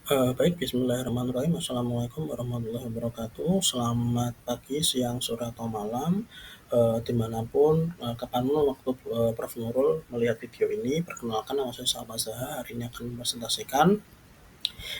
Baik, bismillahirrahmanirrahim. Assalamualaikum warahmatullahi wabarakatuh. Selamat pagi, siang, sore, atau malam, dimanapun, kapanpun waktu, Prof. Nurul melihat video ini. Perkenalkan, nama saya Salman Zaha. Hari ini akan mempresentasikan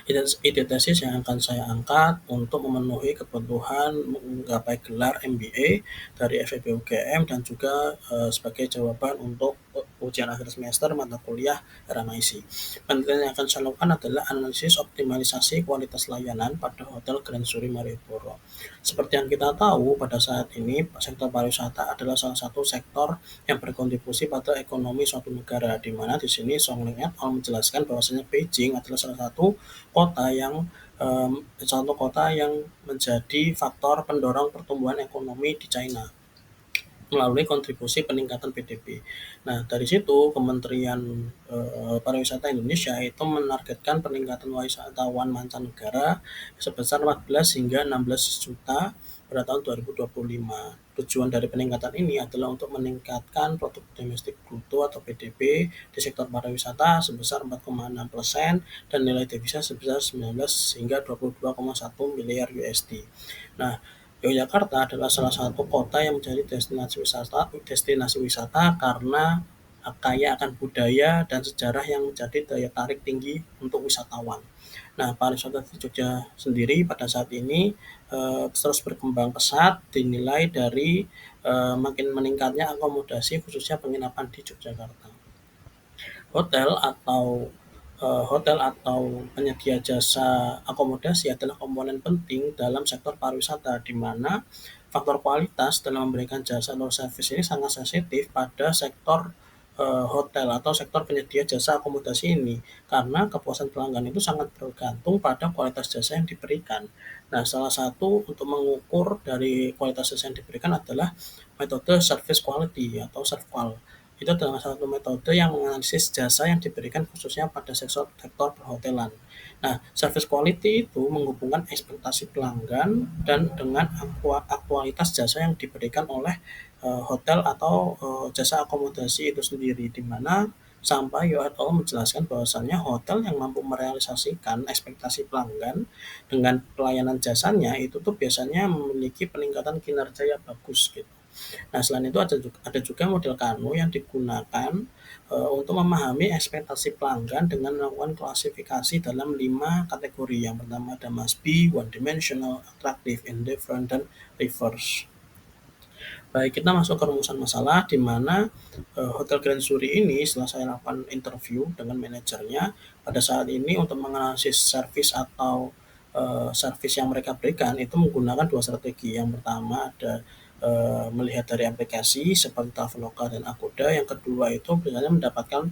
ide tesis yang akan saya angkat untuk memenuhi kebutuhan menggapai gelar MBA dari FEB UGM dan juga sebagai jawaban untuk ujian akhir semester mata kuliah RMIC. Penelitian yang akan saya lakukan adalah analisis optimalisasi kualitas layanan pada Hotel Grand Suri Malioboro. Seperti yang kita tahu, pada saat ini sektor pariwisata adalah salah satu sektor yang berkontribusi pada ekonomi suatu negara, di mana di sini Song Ling et al. Menjelaskan bahwasanya Beijing adalah salah satu kota yang menjadi faktor pendorong pertumbuhan ekonomi di China melalui kontribusi peningkatan PDB. Nah, dari situ Kementerian Pariwisata Indonesia itu menargetkan peningkatan wisatawan mancanegara sebesar 14 hingga 16 juta pada tahun 2025. Tujuan dari peningkatan ini adalah untuk meningkatkan produk domestik bruto atau PDB di sektor pariwisata sebesar 4,6% dan nilai devisa sebesar 19 hingga 22,1 miliar USD. Nah, Yogyakarta adalah salah satu kota yang menjadi destinasi wisata karena kaya akan budaya dan sejarah yang menjadi daya tarik tinggi untuk wisatawan. Nah, pariwisata di Jogja sendiri pada saat ini terus berkembang pesat dinilai dari makin meningkatnya akomodasi khususnya penginapan di Yogyakarta. Hotel atau penyedia jasa akomodasi adalah komponen penting dalam sektor pariwisata, di mana faktor kualitas dalam memberikan jasa atau service ini sangat sensitif pada sektor hotel atau sektor penyedia jasa akomodasi ini, karena kepuasan pelanggan itu sangat bergantung pada kualitas jasa yang diberikan. Nah, salah satu untuk mengukur dari kualitas jasa yang diberikan adalah metode service quality atau ServQual. Itu adalah salah satu metode yang menganalisis jasa yang diberikan khususnya pada sektor perhotelan. Nah, service quality itu menghubungkan ekspektasi pelanggan dan dengan aktualitas jasa yang diberikan oleh hotel atau jasa akomodasi itu sendiri, di mana sampai Yo et al. Menjelaskan bahwasannya hotel yang mampu merealisasikan ekspektasi pelanggan dengan pelayanan jasanya itu tuh biasanya memiliki peningkatan kinerja yang bagus gitu. Nah, selain itu ada juga model Kano yang digunakan untuk memahami ekspektasi pelanggan dengan melakukan klasifikasi dalam 5 kategori. Yang pertama ada must be, one dimensional, attractive, indifferent, dan reverse. Baik, kita masuk ke rumusan masalah, di mana Hotel Grand Suri ini setelah saya lakukan interview dengan manajernya, pada saat ini untuk menganalisis service atau service yang mereka berikan itu menggunakan dua strategi. Yang pertama ada melihat dari aplikasi seperti Traveloka dan Agoda. Yang kedua itu biasanya mendapatkan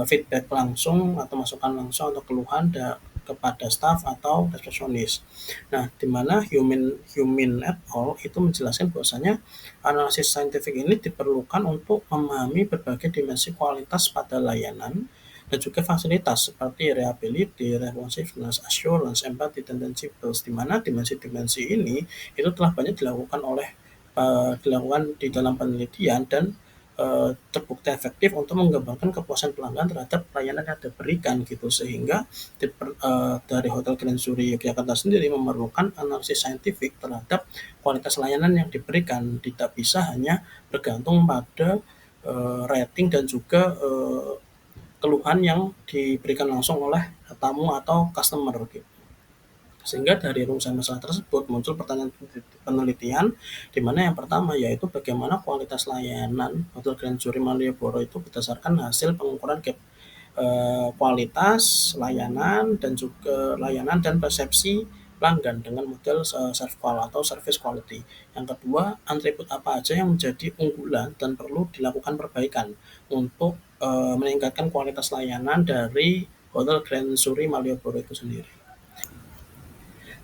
feedback langsung atau masukan langsung atau keluhan kepada staff atau resepsionis. Nah, di mana Humin et al. Itu menjelaskan bahwasanya analisis saintifik ini diperlukan untuk memahami berbagai dimensi kualitas pada layanan dan juga fasilitas seperti reliability, responsiveness, assurance, empathy, dan tangibles, di mana dimensi-dimensi ini itu telah banyak dilakukan di dalam penelitian dan terbukti efektif untuk menggambarkan kepuasan pelanggan terhadap layanan yang diberikan gitu, sehingga dari Hotel Grand Suri Yogyakarta sendiri memerlukan analisis saintifik terhadap kualitas layanan yang diberikan, tidak bisa hanya bergantung pada rating dan juga keluhan yang diberikan langsung oleh tamu atau customer gitu. Sehingga dari rumusan masalah tersebut muncul pertanyaan penelitian, di mana yang pertama yaitu bagaimana kualitas layanan Hotel Grand Suri Malioboro itu berdasarkan hasil pengukuran gap kualitas layanan dan persepsi pelanggan dengan model ServQual atau service quality. Yang kedua, atribut apa aja yang menjadi unggulan dan perlu dilakukan perbaikan untuk meningkatkan kualitas layanan dari Hotel Grand Suri Malioboro itu sendiri.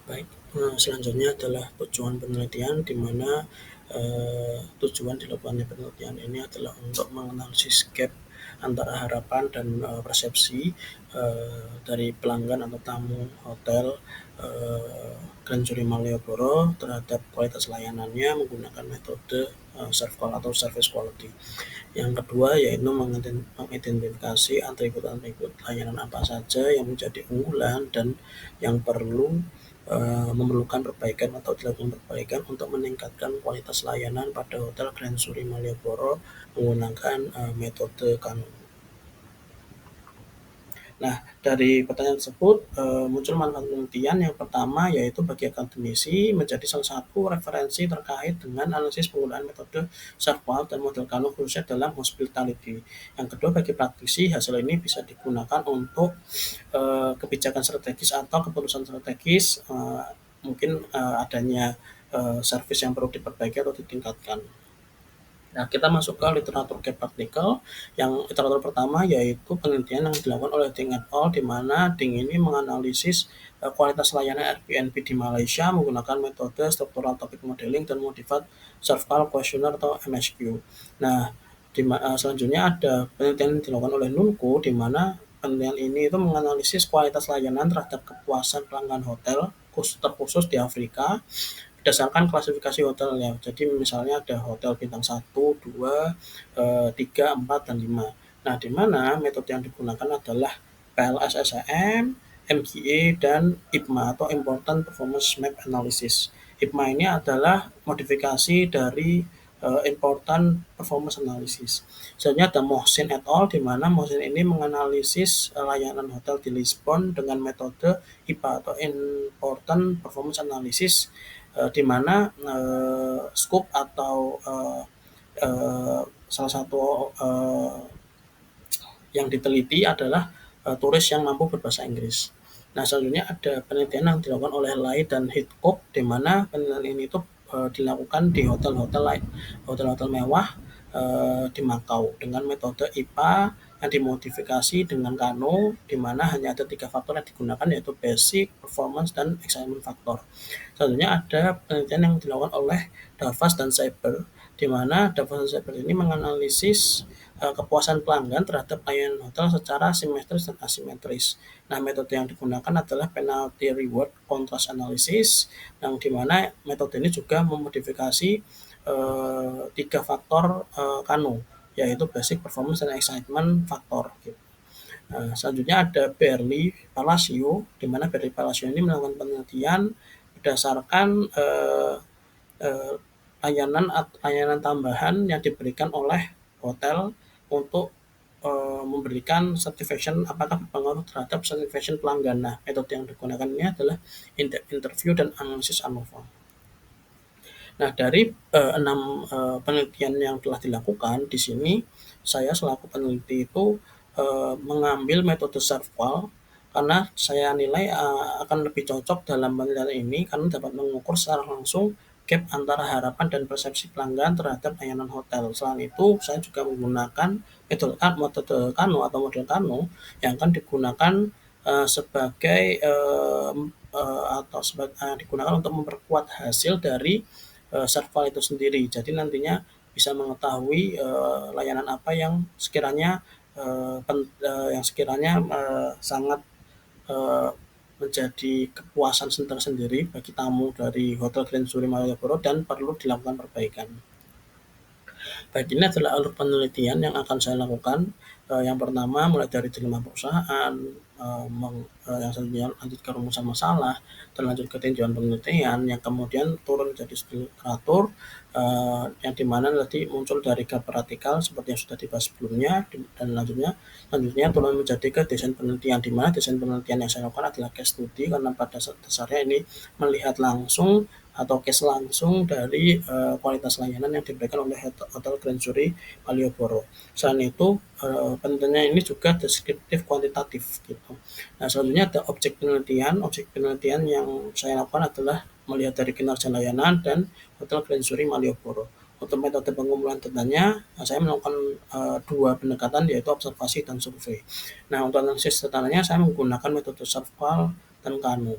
Baik, selanjutnya adalah tujuan penelitian, di mana tujuan dilakukannya penelitian ini adalah untuk menganalisis gap antara harapan dan persepsi dari pelanggan atau tamu hotel Grand Suri Malioboro terhadap kualitas layanannya menggunakan metode serve call atau service quality. Yang kedua yaitu mengidentifikasi atribut-atribut layanan apa saja yang menjadi unggulan dan yang memerlukan perbaikan atau dilakukan perbaikan untuk meningkatkan kualitas layanan pada Hotel Grand Suri Malioboro menggunakan metode Kano. Nah, dari pertanyaan tersebut muncul manfaat penelitian. Yang pertama yaitu bagi akademisi menjadi salah satu referensi terkait dengan analisis penggunaan metode Sarpal dan model Kano khususnya dalam hospitality. Yang kedua bagi praktisi hasil ini bisa digunakan untuk kebijakan strategis atau keputusan strategis, mungkin adanya service yang perlu diperbaiki atau ditingkatkan. Nah, kita masuk ke literatur gap artikel. Yang literatur pertama yaitu penelitian yang dilakukan oleh Ding et al. Di mana Ding ini menganalisis kualitas layanan Airbnb di Malaysia menggunakan metode Structural Topic Modeling dan Modified Survival Questionnaire atau MSQ. Nah, selanjutnya ada penelitian yang dilakukan oleh Nunko, di mana penelitian ini itu menganalisis kualitas layanan terhadap kepuasan pelanggan hotel terkhusus di Afrika berdasarkan klasifikasi hotelnya. Jadi misalnya ada hotel bintang 1, 2, 3, 4, dan 5. Nah, di mana metode yang digunakan adalah PLS-SEM, MGA, dan IPMA atau Important Performance Map Analysis. IPMA ini adalah modifikasi dari Important Performance Analysis. Selanjutnya ada Mohsin et al. Di mana Mohsin ini menganalisis layanan hotel di Lisbon dengan metode IPA atau Important Performance Analysis, di mana scope atau salah satu yang diteliti adalah turis yang mampu berbahasa Inggris. Nah, selanjutnya ada penelitian yang dilakukan oleh Lai dan Hitchcock, di mana penelitian ini itu dilakukan di hotel-hotel mewah di Makau dengan metode IPA yang dimodifikasi dengan Kano, di mana hanya ada 3 faktor yang digunakan yaitu basic, performance, dan excitement factor. Selanjutnya ada penelitian yang dilakukan oleh Davas dan Cyber, di mana Davas dan Cyber ini menganalisis kepuasan pelanggan terhadap layanan hotel secara simetris dan asimetris. Nah, metode yang digunakan adalah penalty reward contrast analysis, yang dimana metode ini juga memodifikasi 3 faktor Kano, yaitu basic, performance, dan excitement factor. Nah, selanjutnya ada Berli Palacio, di mana Berli Palacio ini melakukan penelitian berdasarkan layanan tambahan yang diberikan oleh hotel untuk memberikan certification apakah berpengaruh terhadap certification pelanggan. Nah, metode yang digunakan ini adalah interview dan analisis ANOVA. Nah, dari 6 penelitian yang telah dilakukan di sini, saya selaku peneliti itu mengambil metode SERVQUAL karena saya nilai akan lebih cocok dalam penelitian ini karena dapat mengukur secara langsung gap antara harapan dan persepsi pelanggan terhadap layanan hotel. Selain itu, saya juga menggunakan metode Kano atau model Kano yang akan digunakan digunakan untuk memperkuat hasil dari Serval itu sendiri. Jadi nantinya bisa mengetahui layanan apa yang sekiranya sangat menjadi kepuasan tersendiri bagi tamu dari Hotel Grand Suri Malioboro dan perlu dilakukan perbaikan. Baik, ini adalah alur penelitian yang akan saya lakukan. Yang pertama mulai dari dilema perusahaan, yang selanjutnya lanjut ke rumusan masalah, dan lanjut ke tinjauan penelitian, yang kemudian turun menjadi literatur, yang dimana nanti muncul dari gap artikel seperti yang sudah dibahas sebelumnya, dan selanjutnya turun menjadi ke desain penelitian, di mana desain penelitian yang saya lakukan adalah case study karena pada dasarnya ini melihat langsung atau case langsung dari kualitas layanan yang diberikan oleh Hotel Grand Suri Malioboro. Selain itu, penelitiannya ini juga deskriptif kuantitatif gitu. Nah, selanjutnya ada objek penelitian. Objek penelitian yang saya lakukan adalah melihat dari kinerja layanan dan Hotel Grand Suri Malioboro. Untuk metode pengumpulan datanya, saya melakukan 2 pendekatan yaitu observasi dan survei. Nah, untuk analisis datanya saya menggunakan metode SERVQUAL dan Kano.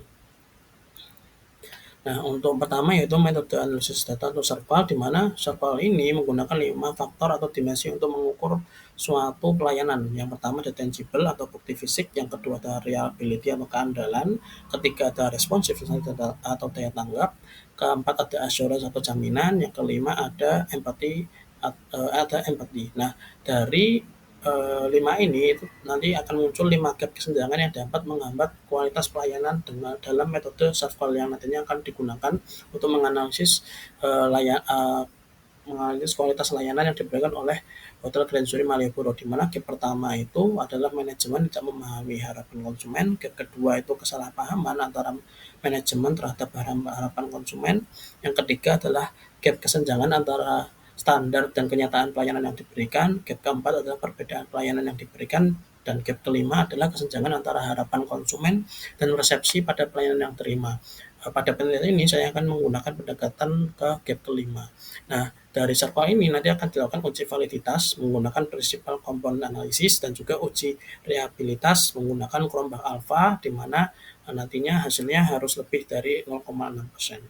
Nah, untuk pertama yaitu metode analisis data atau survival, di mana survival ini menggunakan 5 faktor atau dimensi untuk mengukur suatu pelayanan. Yang pertama ada tangible atau bukti fisik, yang kedua ada reliability atau keandalan, ketiga ada responsiveness atau daya tanggap, keempat ada assurance atau jaminan, yang kelima ada empathy. Nah, dari 5 ini itu nanti akan muncul 5 gap kesenjangan yang dapat menghambat kualitas pelayanan dalam metode survival yang nantinya akan digunakan untuk menganalisis menganalisis kualitas layanan yang diberikan oleh Hotel Grand Suri Malioboro, di mana gap pertama itu adalah manajemen tidak memahami harapan konsumen, gap kedua itu kesalahpahaman antara manajemen terhadap harapan konsumen, yang ketiga adalah gap kesenjangan antara standar dan kenyataan pelayanan yang diberikan, gap keempat adalah perbedaan pelayanan yang diberikan, dan gap kelima adalah kesenjangan antara harapan konsumen dan resepsi pada pelayanan yang terima. Pada penelitian ini saya akan menggunakan pendekatan ke gap kelima. Nah, dari survei ini nanti akan dilakukan uji validitas menggunakan prinsipal compound analysis dan juga uji reliabilitas menggunakan gelombang alfa, di mana nantinya hasilnya harus lebih dari 0,6%.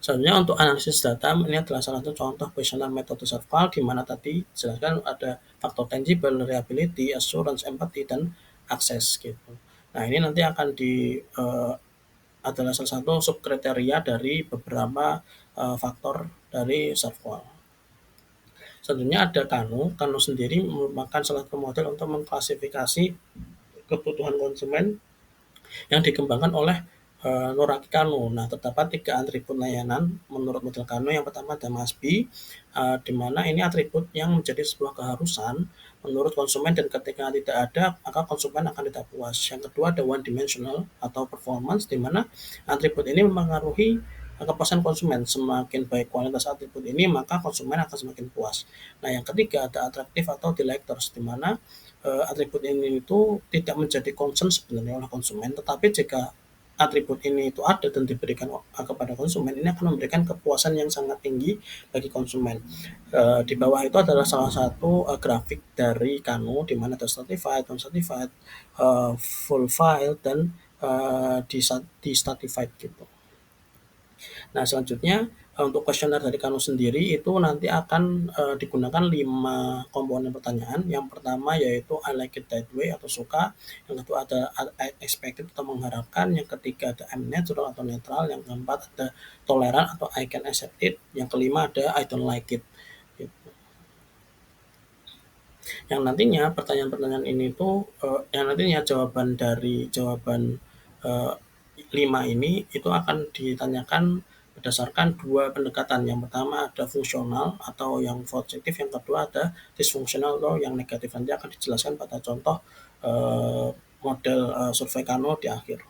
Selanjutnya untuk analisis data, ini adalah salah satu contoh kuesioner metode survival, di mana tadi jelaskan ada faktor tangible, reliability, assurance, empathy, dan akses gitu. Nah, ini nanti akan adalah salah satu subkriteria dari beberapa faktor dari survival. Selanjutnya ada Kano. Kano sendiri merupakan salah satu model untuk mengklasifikasi kebutuhan konsumen yang dikembangkan oleh Noraki Kano. Nah, terdapat 3 atribut layanan menurut model Kano. Yang pertama ada must be, di mana ini atribut yang menjadi sebuah keharusan menurut konsumen, dan ketika tidak ada maka konsumen akan tidak puas. Yang kedua ada one dimensional atau performance, di mana atribut ini mempengaruhi kepuasan konsumen. Semakin baik kualitas atribut ini maka konsumen akan semakin puas. Nah, yang ketiga ada atraktif atau delectors, di mana atribut ini itu tidak menjadi concern sebenarnya oleh konsumen, tetapi jika atribut ini itu ada dan diberikan kepada konsumen, ini akan memberikan kepuasan yang sangat tinggi bagi konsumen. Di bawah itu adalah salah satu grafik dari Kano, di mana ada stratified, non-stratified, full file, dan disstratified gitu. Nah, selanjutnya untuk kuesioner dari Kano sendiri itu nanti akan digunakan 5 komponen pertanyaan. Yang pertama yaitu I like it that way atau suka, yang kedua ada I expected atau mengharapkan, yang ketiga ada I'm natural atau netral, yang keempat ada tolerant atau I can accept it, yang kelima ada I don't like it. Gitu. Yang nantinya pertanyaan-pertanyaan ini tuh yang nantinya jawaban 5 ini itu akan ditanyakan berdasarkan 2 pendekatan. Yang pertama ada fungsional atau yang positif, yang kedua ada disfungsional atau yang negatif. Nanti akan dijelaskan pada contoh model survei Kano di akhir.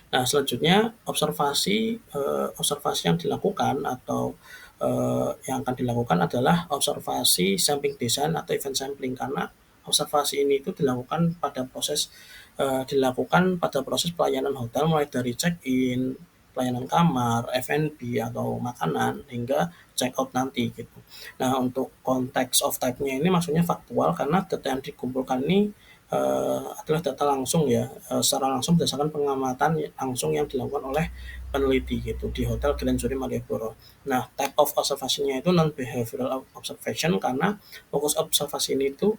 Nah, selanjutnya observasi yang dilakukan atau yang akan dilakukan adalah observasi sampling design atau event sampling, karena observasi ini itu dilakukan pada proses pelayanan hotel, mulai dari check-in, pelayanan kamar, F&B atau makanan, hingga check-out nanti gitu. Nah, untuk konteks of type-nya ini maksudnya faktual, karena data yang dikumpulkan ini adalah data langsung ya, secara langsung berdasarkan pengamatan langsung yang dilakukan oleh peneliti gitu di Hotel Grand Suri Malioboro. Nah, type of observation-nya itu non-behavioral observation, karena fokus observasi ini itu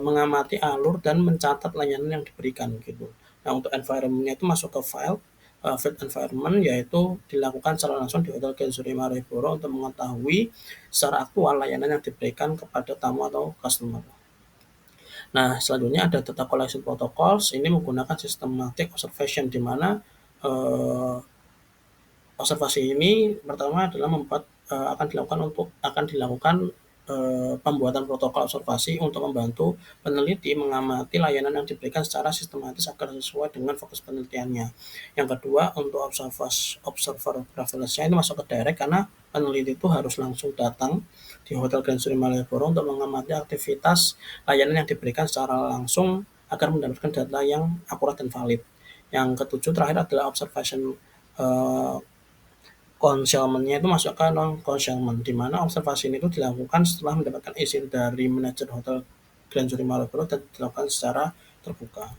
mengamati alur dan mencatat layanan yang diberikan gitu. Nah, untuk environment-nya itu masuk ke file field environment, yaitu dilakukan secara langsung di Hotel Grand Suri Malioboro untuk mengetahui secara aktual layanan yang diberikan kepada tamu atau customer. Nah, selanjutnya ada data collection protocols. Ini menggunakan systematic observation, di mana observasi ini pertama adalah akan dilakukan pembuatan protokol observasi untuk membantu peneliti mengamati layanan yang diberikan secara sistematis agar sesuai dengan fokus penelitiannya. Yang kedua, untuk observer preference-nya ini masuk ke direct, karena peneliti itu harus langsung datang di Hotel Grand Suri Malioboro untuk mengamati aktivitas layanan yang diberikan secara langsung agar mendapatkan data yang akurat dan valid. Yang ketujuh terakhir adalah observation concealment-nya itu masuk ke non-concealment, di mana observasi ini itu dilakukan setelah mendapatkan izin dari manajer Hotel Grand Suri Malioboro dan dilakukan secara terbuka.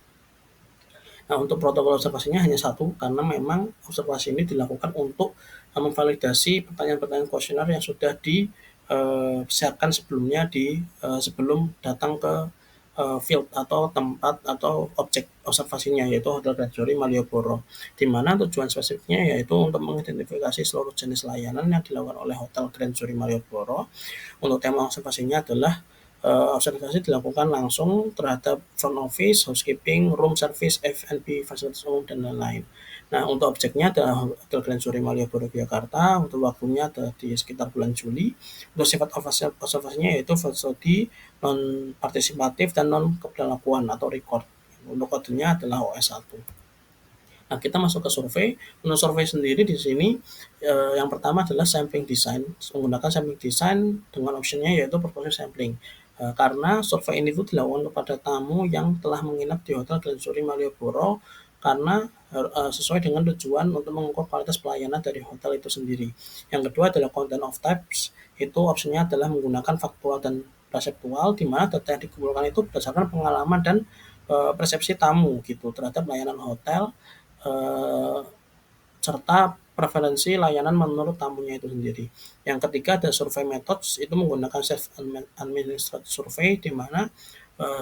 Nah, untuk protokol observasinya hanya satu, karena memang observasi ini dilakukan untuk memvalidasi pertanyaan-pertanyaan kuesioner yang sudah disiapkan sebelumnya sebelum datang ke field atau tempat atau objek observasinya, yaitu Hotel Grand Jury Malioboro, di mana tujuan spesifiknya yaitu untuk mengidentifikasi seluruh jenis layanan yang dilakukan oleh Hotel Grand Jury Malioboro. Untuk tema observasinya adalah observasi dilakukan langsung terhadap front office, housekeeping, room service, F&B, fasilitas umum, dan lain-lain. Nah, untuk objeknya adalah Hotel Grand Jury Malioboro Yogyakarta, untuk waktunya adalah di sekitar bulan Juli. Untuk sifat observasinya yaitu studi non partisipatif dan non keberlakuan atau record. Untuk kodenya adalah OS1. Nah, kita masuk ke survei. Untuk survei sendiri di sini yang pertama adalah sampling design, menggunakan sampling design dengan optionnya yaitu purpose sampling. Karena survei ini tuh dilakukan kepada tamu yang telah menginap di Hotel Grand Jury Malioboro karena sesuai dengan tujuan untuk mengukur kualitas pelayanan dari hotel itu sendiri. Yang kedua adalah content of types, itu optionnya adalah menggunakan faktual dan perseptual, di mana data yang dikumpulkan itu berdasarkan pengalaman dan persepsi tamu gitu terhadap layanan hotel, eh, serta preferensi layanan menurut tamunya itu sendiri. Yang ketiga ada survei methods, itu menggunakan self administrated survey, di mana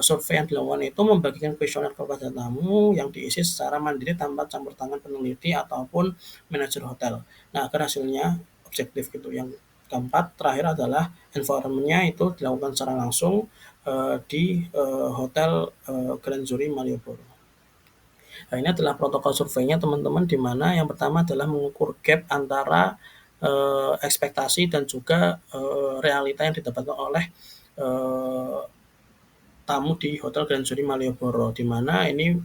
survei yang dilakukan itu membagikan kuesioner kepada tamu yang diisi secara mandiri tanpa campur tangan peneliti ataupun manajer hotel. Nah, agar hasilnya objektif gitu. Yang keempat terakhir adalah environment-nya itu dilakukan secara langsung di Hotel Grand Jury Malioboro. Nah, ini adalah protokol surveinya teman-teman, di mana yang pertama adalah mengukur gap antara ekspektasi dan juga realita yang didapatkan oleh eh, tamu di Hotel Grand Jury Malioboro, di mana ini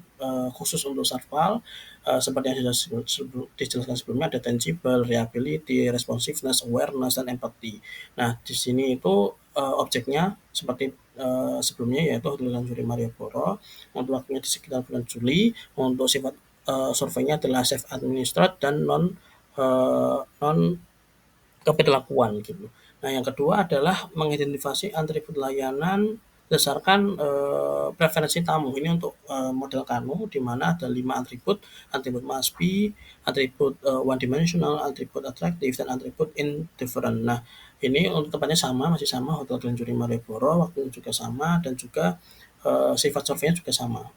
khusus untuk Sarval, seperti yang sudah dijelaskan sebelumnya, ada tangible, reliability, responsiveness, awareness, dan empathy. Nah, di sini itu objeknya seperti sebelumnya yaitu Hotel Grand Jury Malioboro, untuk waktunya di sekitar bulan Juli, untuk sifat surveinya adalah self-administered dan non keberlakuan gitu. Nah, yang kedua adalah mengidentifikasi atribut layanan berdasarkan preferensi tamu. Ini untuk model Kano, di mana ada 5 atribut: atribut must be, atribut one dimensional, atribut atraktif, dan atribut indifferent. Nah, ini untuk tempatnya sama, masih sama, Hotel Grand Jury Malioboro, waktunya juga sama, dan juga sifat surveinya juga sama.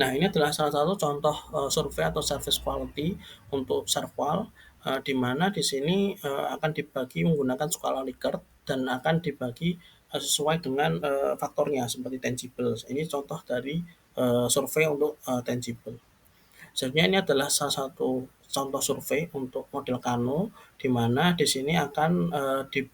Nah, ini adalah salah satu contoh survei atau service quality untuk Serval, di mana di sini akan dibagi menggunakan skala Likert dan akan dibagi sesuai dengan faktornya seperti tangible. Ini contoh dari survei untuk tangible. Sebenarnya ini adalah salah satu contoh survei untuk model Kano, di mana di sini akan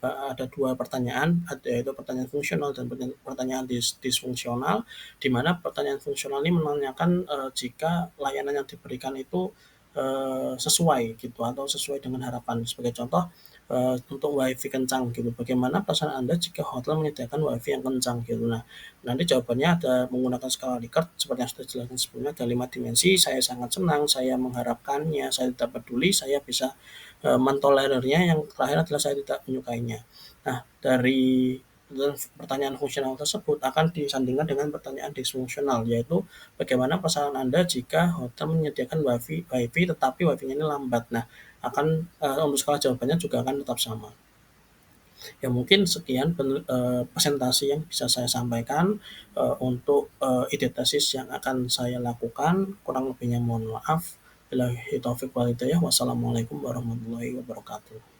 ada dua pertanyaan, yaitu pertanyaan fungsional dan pertanyaan disfungsional, di mana pertanyaan fungsional ini menanyakan jika layanan yang diberikan itu sesuai gitu atau sesuai dengan harapan. Sebagai contoh, untuk WiFi kencang gitu, bagaimana perasaan Anda jika hotel menyediakan WiFi yang kencang gitu. Nah, nanti jawabannya ada menggunakan skala Likert seperti yang sudah dijelaskan sebelumnya, ada 5 dimensi: saya sangat senang, saya mengharapkannya, saya tidak peduli, saya bisa mentolerirnya, yang terakhir adalah saya tidak menyukainya. Nah, dari pertanyaan fungsional tersebut akan disandingkan dengan pertanyaan disfungsional, yaitu bagaimana perasaan Anda jika hotel menyediakan WiFi tetapi WiFi-nya ini lambat. Nah, akan untuk skala jawabannya juga akan tetap sama. Ya, mungkin sekian presentasi yang bisa saya sampaikan untuk ide tesis yang akan saya lakukan. Kurang lebihnya mohon maaf. Billahi taufiq wal hidayah. Wassalamualaikum warahmatullahi wabarakatuh.